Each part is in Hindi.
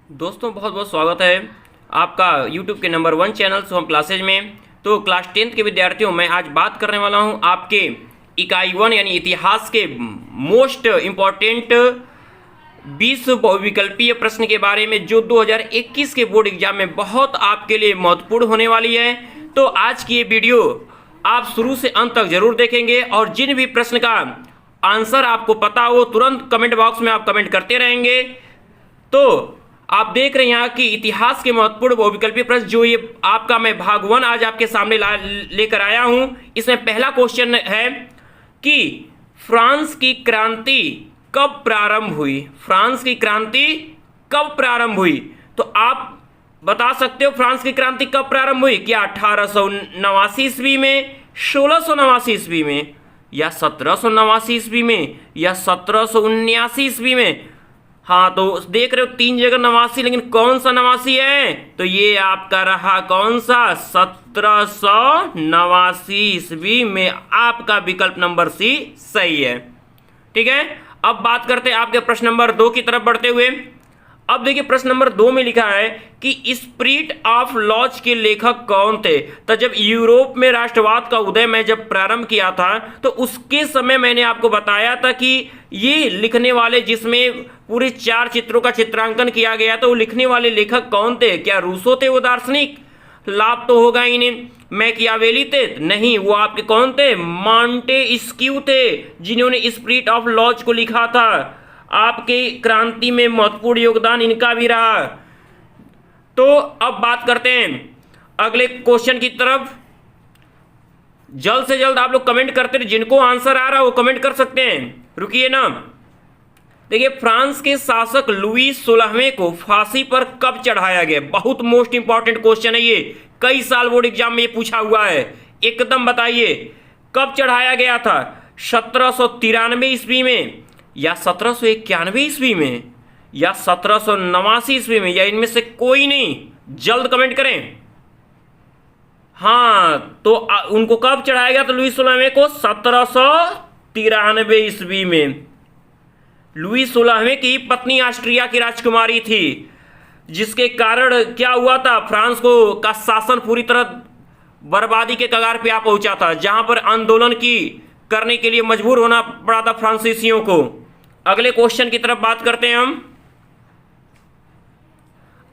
दोस्तों बहुत बहुत स्वागत है आपका YouTube के नंबर 1 चैनल सोहम क्लासेज में। तो क्लास 10th के विद्यार्थियों, मैं आज बात करने वाला हूं आपके इकाई 1 यानी इतिहास के मोस्ट इम्पॉर्टेंट 20 बहुविकल्पीय प्रश्न के बारे में, जो 2021 के बोर्ड एग्जाम में बहुत आपके लिए महत्वपूर्ण होने वाली है। तो आज की ये वीडियो आप शुरू से अंत तक जरूर देखेंगे और जिन भी प्रश्न का आंसर आपको पता हो तुरंत कमेंट बॉक्स में आप कमेंट करते रहेंगे। तो आप देख रहे हैं यहाँ कि इतिहास के महत्वपूर्ण बहुविकल्पीय प्रश्न, जो ये आपका मैं भाग 1 आज आपके सामने लेकर आया हूं। इसमें पहला क्वेश्चन है कि फ्रांस की क्रांति कब प्रारंभ हुई। फ्रांस की क्रांति कब प्रारंभ हुई? तो आप बता सकते हो फ्रांस की क्रांति कब प्रारंभ हुई? क्या 1889 ईस्वी में, 1689 ईस्वी में, या 1789 ईस्वी में, या 1779 ईस्वी में? हाँ, तो देख रहे हो 3 जगह 89, लेकिन कौन सा 89 है? तो ये आपका रहा कौन सा? 1789 ईस्वी में आपका विकल्प नंबर सी सही है। ठीक है, अब बात करते हैं आपके प्रश्न नंबर 2 की तरफ बढ़ते हुए। अब देखिए प्रश्न नंबर 2 में लिखा है कि स्पिरिट ऑफ लॉज के लेखक कौन थे। तो जब यूरोप में राष्ट्रवाद का उदय मैं जब प्रारंभ किया था तो उसके समय मैंने आपको बताया था कि ये लिखने वाले, जिसमें पूरे 4 चित्रों का चित्रांकन किया गया, तो वो लिखने वाले लेखक कौन थे? क्या रूसो थे वो दार्शनिक? लाभ तो होगा ही नहीं। मैकियावेली थे? नहीं, वो आपके कौन थे? मॉन्टेस्क्यू थे, जिन्होंने स्पिरिट ऑफ लॉज को लिखा था। आपके क्रांति में महत्वपूर्ण योगदान इनका भी रहा। तो अब बात करते हैं अगले क्वेश्चन की तरफ। जल्द से जल्द आप लोग कमेंट करते रहे, जिनको आंसर आ रहा है वो कमेंट कर सकते हैं, रुकिए ना। देखिए, फ्रांस के शासक लुई 16वें को फांसी पर कब चढ़ाया गया? बहुत मोस्ट इंपॉर्टेंट क्वेश्चन है ये, कई साल बोर्ड एग्जाम में ये पूछा हुआ है। एकदम बताइए कब चढ़ाया गया था? 1793 ईस्वी में, या 1791 ईस्वी में, या 1789 ईस्वी में, या इनमें से कोई नहीं? जल्द कमेंट करें। हाँ, तो उनको कब चढ़ाया गया? तो लुई 16वें को 1793 ईस्वी में। लुई 16वें की पत्नी ऑस्ट्रिया की राजकुमारी थी, जिसके कारण क्या हुआ था? फ्रांस को का शासन पूरी तरह बर्बादी के कगार पे आ पहुंचा था, जहां पर आंदोलन की करने के लिए मजबूर होना पड़ा था फ्रांसीसियों को। अगले क्वेश्चन की तरफ बात करते हैं हम।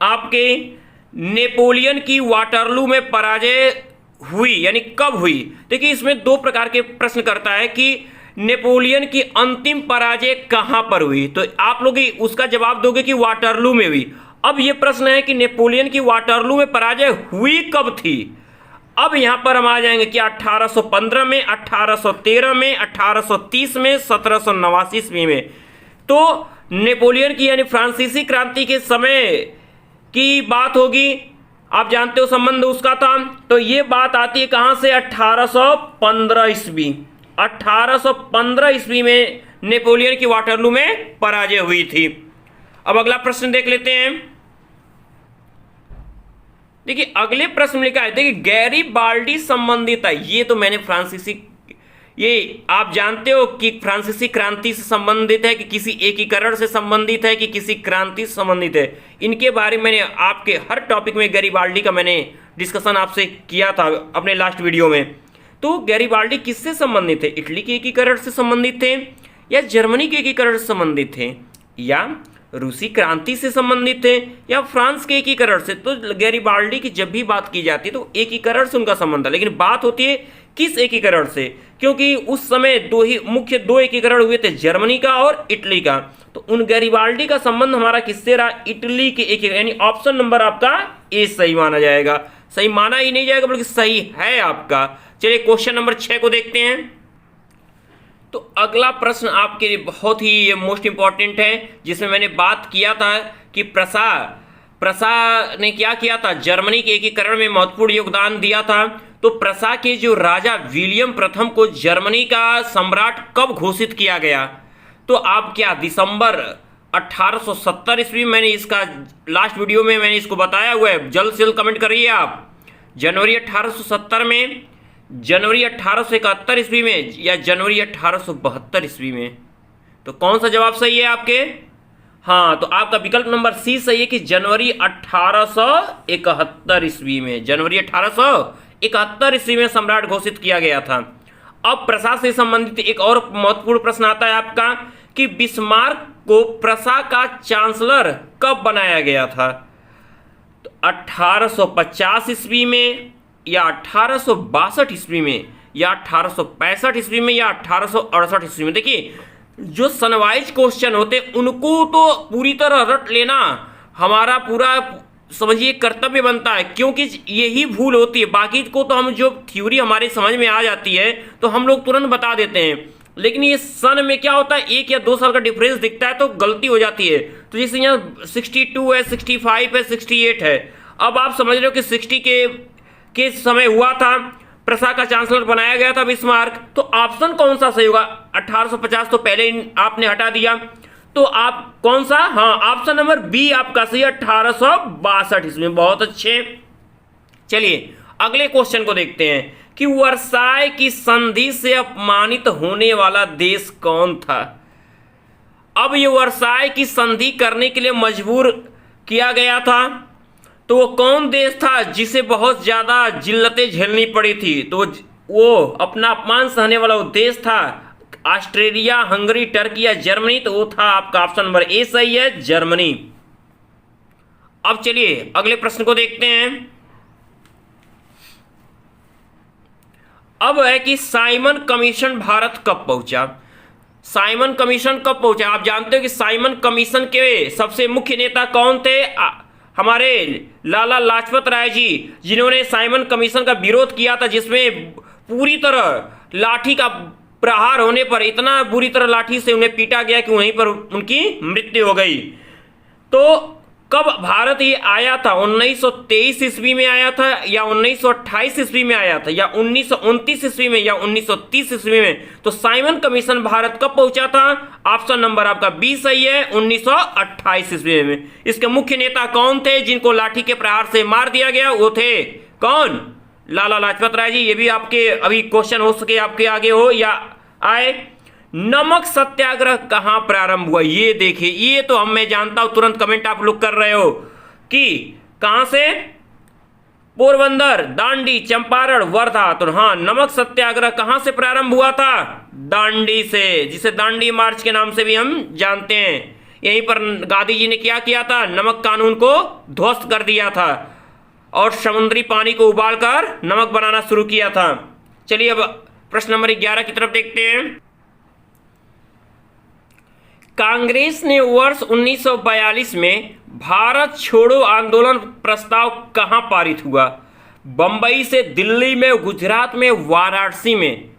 आपके नेपोलियन की वाटरलू में पराजय हुई यानी कब हुई? देखिए, इसमें 2 प्रकार के प्रश्न करता है कि नेपोलियन की अंतिम पराजय कहां पर हुई। तो आप लोग उसका जवाब दोगे कि वाटरलू में हुई। अब यह प्रश्न है कि नेपोलियन की वाटरलू में पराजय हुई कब थी। अब यहां पर हम आ जाएंगे कि 1815 में, 1813 में, 1830 में, 1789 ईस्वी में। तो नेपोलियन की यानी फ्रांसीसी क्रांति के समय की बात होगी। आप जानते हो संबंध उसका था। तो ये बात आती है कहां से? 1815 ईस्वी। 1815 ईस्वी में नेपोलियन की वाटरलू में पराजय हुई थी। अब अगला प्रश्न देख लेते हैं। देखिए, अगले प्रश्न में लिखा है, देखिए गैरीबाल्डी संबंधित है। ये तो मैंने फ्रांसीसी, ये आप जानते हो कि फ्रांसीसी क्रांति से संबंधित है कि किसी एकीकरण से संबंधित है कि किसी क्रांति से संबंधित है। इनके बारे में मैंने आपके हर टॉपिक में गैरीबाल्डी का मैंने डिस्कशन आपसे किया था अपने लास्ट वीडियो में। तो गैरीबाल्डी किससे संबंधित थे? इटली के एकीकरण से संबंधित थे, या जर्मनी के एकीकरण से संबंधित थे, या रूसी क्रांति से संबंधित थे, या फ्रांस के एकीकरण से? तो गैरीबाल्डी की जब भी बात की जाती है तो एकीकरण से उनका संबंध है, लेकिन बात होती है किस एकीकरण से? क्योंकि उस समय मुख्य दो एकीकरण हुए थे, जर्मनी का और इटली का। तो उन गैरीबाल्डी का संबंध हमारा किससे रहा? इटली के एकीकरण, यानी ऑप्शन नंबर आपका ए सही माना जाएगा। सही माना ही नहीं जाएगा बल्कि सही है आपका। चलिए क्वेश्चन नंबर 6 को देखते हैं। तो अगला प्रश्न आपके लिए बहुत ही मोस्ट इंपॉर्टेंट है, जिसमें मैंने बात किया था कि प्रसा ने क्या किया था? जर्मनी के एकीकरण में महत्वपूर्ण योगदान दिया था। तो प्रसा के जो राजा विलियम प्रथम को जर्मनी का सम्राट कब घोषित किया गया? तो आप क्या दिसंबर 1870 ईस्वी, मैंने इसका लास्ट वीडियो में मैंने इसको बताया हुआ है, जल्द से जल्द कमेंट करिए आप। जनवरी 1870 में, जनवरी 1871 ईस्वी में, या जनवरी 1872 ईस्वी में? तो कौन सा जवाब सही है आपके? हाँ, तो आपका विकल्प नंबर सी सही है कि जनवरी 1871 ईस्वी में, जनवरी 1871 ईस्वी में सम्राट घोषित किया गया था। अब प्रसा से संबंधित एक और महत्वपूर्ण प्रश्न आता है आपका कि बिस्मार्क को प्रसा का चांसलर कब बनाया गया था? तो 1850 ईस्वी में, या 1862 ईस्वी में, या 1865 ईस्वी में, या 1868 ईस्वी में। देखिए, जो सनवाइज क्वेश्चन होते उनको तो पूरी तरह रट लेना हमारा पूरा समझिए कर्तव्य बनता है, क्योंकि यही भूल होती है। बाकी को तो हम जो थ्योरी हमारे समझ में आ जाती है तो हम लोग तुरंत बता देते हैं, लेकिन ये सन में क्या होता है, 1 या 2 साल का डिफरेंस दिखता है तो गलती हो जाती है। तो जैसे यहाँ 62 है, 65 है, 68 है। अब आप समझ रहे हो कि 60 के समय हुआ था, प्रसा का चांसलर बनाया गया था बिस्मार्क। तो ऑप्शन कौन सा सही होगा? 1850 तो पहले आपने हटा दिया, तो आप कौन सा? हाँ, ऑप्शन नंबर बी आपका सही, 1862 ईस्वी में। बहुत अच्छे। चलिए अगले क्वेश्चन को देखते हैं कि वर्साय की संधि से अपमानित होने वाला देश कौन था? अब ये वर्साय की संधि करने के लिए मजबूर किया गया था, तो वो कौन देश था जिसे बहुत ज्यादा जिल्लतें झेलनी पड़ी थी? तो वो अपना अपमान सहने वाला वो देश था ऑस्ट्रेलिया, हंगरी, टर्की या जर्मनी। तो वो था आपका ऑप्शन नंबर ए सही है, जर्मनी। अब चलिए अगले प्रश्न को देखते हैं। अब है कि साइमन कमीशन भारत कब पहुंचा? साइमन कमीशन कब पहुंचा? आप जानते हो कि साइमन कमीशन के सबसे मुख्य नेता कौन थे? हमारे लाला लाजपत राय जी, जिन्होंने साइमन कमीशन का विरोध किया था, जिसमें पूरी तरह लाठी का प्रहार होने पर इतना बुरी तरह लाठी से उन्हें पीटा गया कि वहीं पर उनकी मृत्यु हो गई। तो कब भारत ये आया था? 1923 ईस्वी में आया था, या 1928 ईस्वी में आया था, या 1929 ईस्वी में, या 1930 ईस्वी में? तो साइमन कमीशन भारत कब पहुंचा था? ऑप्शन नंबर आपका बी सही है, 1928 ईस्वी में। इसके मुख्य नेता कौन थे जिनको लाठी के प्रहार से मार दिया गया? वो थे कौन? लाला लाजपत राय जी। ये भी आपके अभी क्वेश्चन हो सके आपके आगे हो या आए। नमक सत्याग्रह कहां प्रारंभ हुआ? ये देखिए, ये तो मैं जानता हूं, तुरंत कमेंट आप लोग कर रहे हो कि कहां से? पोरबंदर, दांडी, चंपारण, वर्धा। तो हाँ, नमक सत्याग्रह कहां से प्रारंभ हुआ था? दांडी से, जिसे दांडी मार्च के नाम से भी हम जानते हैं। यहीं पर गांधी जी ने क्या किया था? नमक कानून को ध्वस्त कर दिया था और समुद्री पानी को उबालकर नमक बनाना शुरू किया था। चलिए अब प्रश्न नंबर 11 की तरफ देखते हैं। कांग्रेस ने वर्ष 1942 में भारत छोड़ो आंदोलन प्रस्ताव कहां पारित हुआ? बंबई से, दिल्ली में, गुजरात में, वाराणसी में?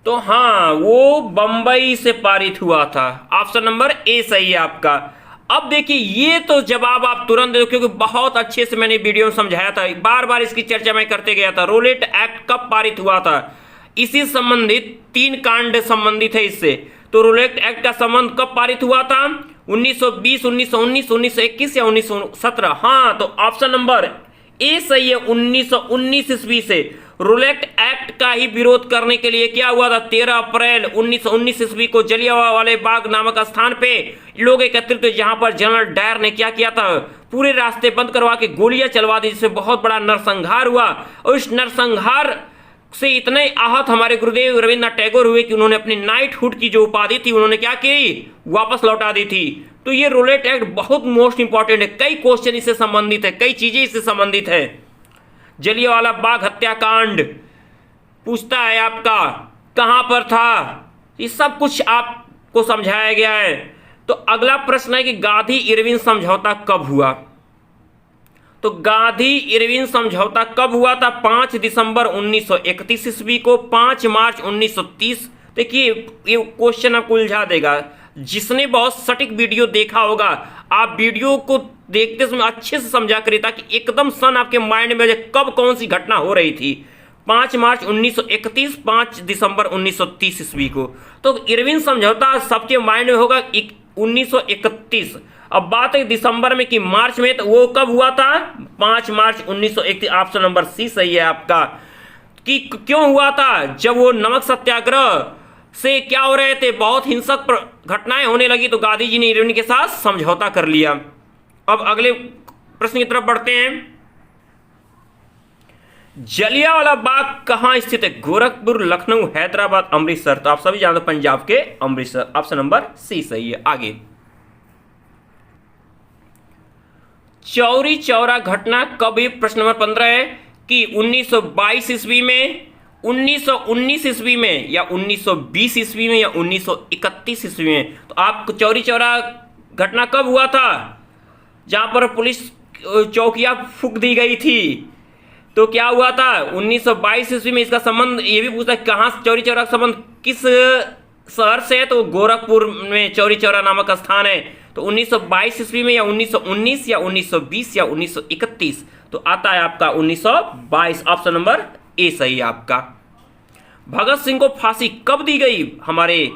तो हाँ, वो बंबई से पारित हुआ था। ऑप्शन नंबर ए सही है आपका। अब देखिए, ये तो जवाब आप तुरंत दे दो, क्योंकि बहुत अच्छे से मैंने वीडियो में समझाया था, बार बार इसकी चर्चा मैं करते गया था। रोलेट एक्ट कब पारित हुआ था? इसी संबंधित 3 कांड संबंधित है इससे। तो रोलेट एक्ट का संबंध कब पारित हुआ था? 1920, 1919, 1921 या 1917? हाँ, तो ऑप्शन नंबर ए सही है, 1919 ईस्वी से। रोलेट एक्ट का ही विरोध करने के लिए क्या हुआ था? 13 अप्रैल 1919 ईस्वी को जलियांवाला बाग नामक स्थान पे लोग एकत्रित हुए, जहां पर जनरल डायर ने क्या किया था? पूरे रास्ते बंद करवा के गोलियां चलवा दी, जिससे बहुत बड़ा नरसंहार हुआ। और इस नरसंहार से इतने आहत हमारे गुरुदेव रविन्द्रनाथ टैगोर हुए कि उन्होंने अपनी नाइटहुड की जो उपाधि थी उन्होंने क्या की? वापस लौटा दी थी। तो ये रोलेट एक्ट बहुत मोस्ट इंपॉर्टेंट है, कई क्वेश्चन इससे संबंधित है, कई चीजें इससे संबंधित है। जलियांवाला बाग हत्याकांड पूछता है आपका कहां पर था, ये सब कुछ आपको समझाया गया है। तो अगला प्रश्न है कि गांधी इरविन समझौता कब हुआ? तो गांधी इरविन समझौता कब हुआ था? 5 दिसंबर 1931 ईस्वी को, 5 मार्च 1930। देखिए, ये क्वेश्चन आपको उलझा देगा। जिसने बहुत सटीक वीडियो देखा होगा, आप वीडियो को देखते समय अच्छे से समझा करिए, ताकि एकदम सन आपके माइंड में कब कौन सी घटना हो रही थी। 5 मार्च 1931, 5 दिसंबर 1930 ईस्वी को। तो इरविन समझौता सबके माइंड में होगा 1931। अब बात है दिसंबर में कि मार्च में, तो वो कब हुआ था? 5 मार्च 1931। ऑप्शन नंबर सी सही है आपका। कि क्यों हुआ था? जब वो नमक सत्याग्रह से क्या हो रहे थे, बहुत हिंसक घटनाएं होने लगी, तो गांधी जी ने ईरान के साथ समझौता कर लिया। अब अगले प्रश्न की तरफ बढ़ते हैं। जलियांवाला बाग कहां स्थित है? गोरखपुर, लखनऊ, हैदराबाद, अमृतसर। तो आप सभी जानते हो पंजाब के अमृतसर। ऑप्शन नंबर सी सही है। आगे, चौरी चौरा घटना कब हुई? प्रश्न नंबर 15 है कि 1922 ईस्वी में, 1919 ईस्वी में, या 1920 ईस्वी में, या 1931 ईस्वी में। तो आपको चौरी चौरा घटना कब हुआ था? जहां पर पुलिस चौकियां फूंक दी गई थी, तो क्या हुआ था? 1922 ईस्वी में। इसका संबंध ये भी पूछता है कहां चौरी चौरा का संबंध किस शहर से है? तो गोरखपुर में चौरी चौरा नामक स्थान है। तो 1922 ईस्वी में, या 1919, या 1920, या 1931। तो आता है आपका 1922। ऑप्शन नंबर ए सही है आपका। भगत सिंह को फांसी कब दी गई? हमारे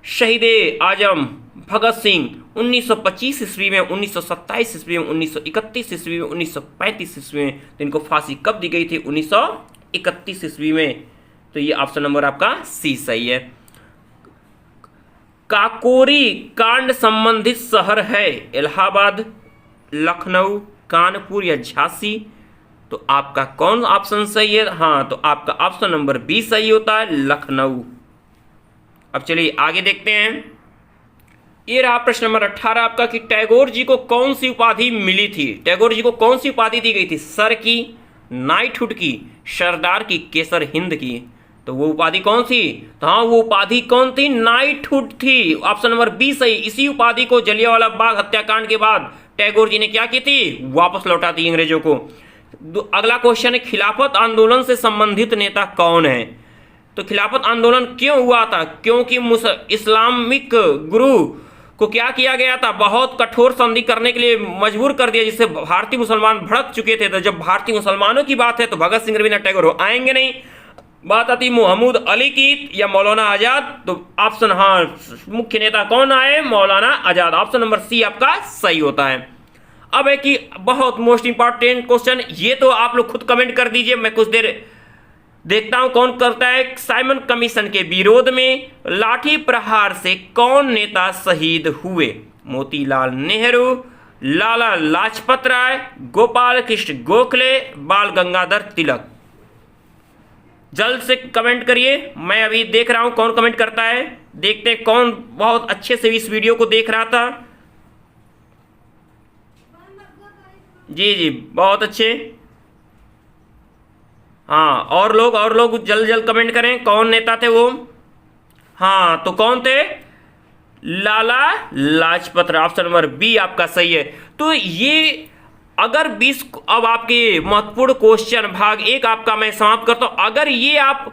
शहीद आजम भगत सिंह 1925 ईस्वी में, 1927 ईस्वी में, 1931 ईस्वी में, 1935 ईस्वी में। तो इनको फांसी कब दी गई थी? 1931 ईस्वी में। तो ये ऑप्शन नंबर आपका सी सही है। काकोरी कांड संबंधित शहर है? इलाहाबाद, लखनऊ, कानपुर, या झांसी। तो आपका कौन ऑप्शन सही है? हाँ, तो आपका ऑप्शन नंबर बी सही होता है, लखनऊ। अब चलिए आगे देखते हैं। ये रहा प्रश्न नंबर 18 आपका कि टैगोर जी को कौन सी उपाधि मिली थी? टैगोर जी को कौन सी उपाधि दी गई थी? सर की, नाइटहुड की, सरदार की, केसर हिंद की। तो वो उपाधि कौन सी? तो हाँ, वो उपाधि कौन थी? नाइटहुड थी। ऑप्शन नंबर बी सही। इसी उपाधि को जलियांवाला बाग हत्याकांड के बाद टैगोर जी ने क्या की थी? वापस लौटा दी अंग्रेजों को। अगला क्वेश्चन है, खिलाफत आंदोलन से संबंधित नेता कौन है? तो खिलाफत आंदोलन क्यों हुआ था? क्योंकि इस्लामिक गुरु को क्या किया गया था? बहुत कठोर संधि करने के लिए मजबूर कर दिया, जिससे भारतीय मुसलमान भड़क चुके थे। तो जब भारतीय मुसलमानों की बात है तो भगत सिंह, रविन्द्रनाथ टैगोर आएंगे नहीं। बात आती मोहम्मद अली की या मौलाना आजाद। तो ऑप्शन, हाँ, मुख्य नेता कौन आए? Maulana Azad. Option number C आपका सही होता है। अब है कि बहुत मोस्ट इंपॉर्टेंट क्वेश्चन, ये तो आप लोग खुद कमेंट कर दीजिए, मैं कुछ देर देखता हूं कौन करता है। साइमन कमीशन के विरोध में लाठी प्रहार से कौन नेता शहीद हुए? मोतीलाल नेहरू, लाला लाजपत राय, गोपाल कृष्ण गोखले, बाल गंगाधर तिलक। जल्द से कमेंट करिए, मैं अभी देख रहा हूं कौन कमेंट करता है। देखते हैं कौन बहुत अच्छे से इस वीडियो को देख रहा था। जी जी, बहुत अच्छे। हाँ, और लोग जल्द जल्द कमेंट करें कौन नेता थे वो। हाँ, तो कौन थे? Lala Lajpat Rai. Option number B आपका सही है। तो ये अगर 20 अब आपके महत्वपूर्ण क्वेश्चन भाग 1 आपका मैं समाप्त करता हूं। अगर ये आप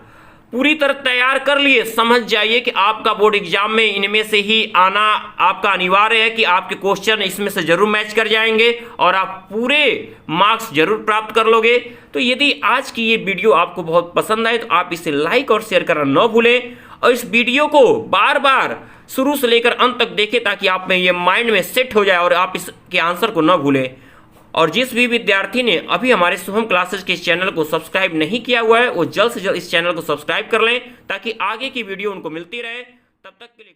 पूरी तरह तैयार कर लिए, समझ जाइए कि आपका बोर्ड एग्जाम में इनमें से ही आना आपका अनिवार्य है, कि आपके क्वेश्चन इसमें से जरूर मैच कर जाएंगे और आप पूरे मार्क्स जरूर प्राप्त कर लोगे। तो यदि आज की ये वीडियो आपको बहुत पसंद आए तो आप इसे लाइक और शेयर करना न भूलें, और इस वीडियो को बार बार शुरू से लेकर अंत तक देखें, ताकि आप में ये माइंड में सेट हो जाए और आप इसके आंसर को न भूलें। और जिस भी विद्यार्थी ने अभी हमारे शुभम क्लासेस के इस चैनल को सब्सक्राइब नहीं किया हुआ है, वो जल्द से जल्द इस चैनल को सब्सक्राइब कर लें, ताकि आगे की वीडियो उनको मिलती रहे। तब तक के लिए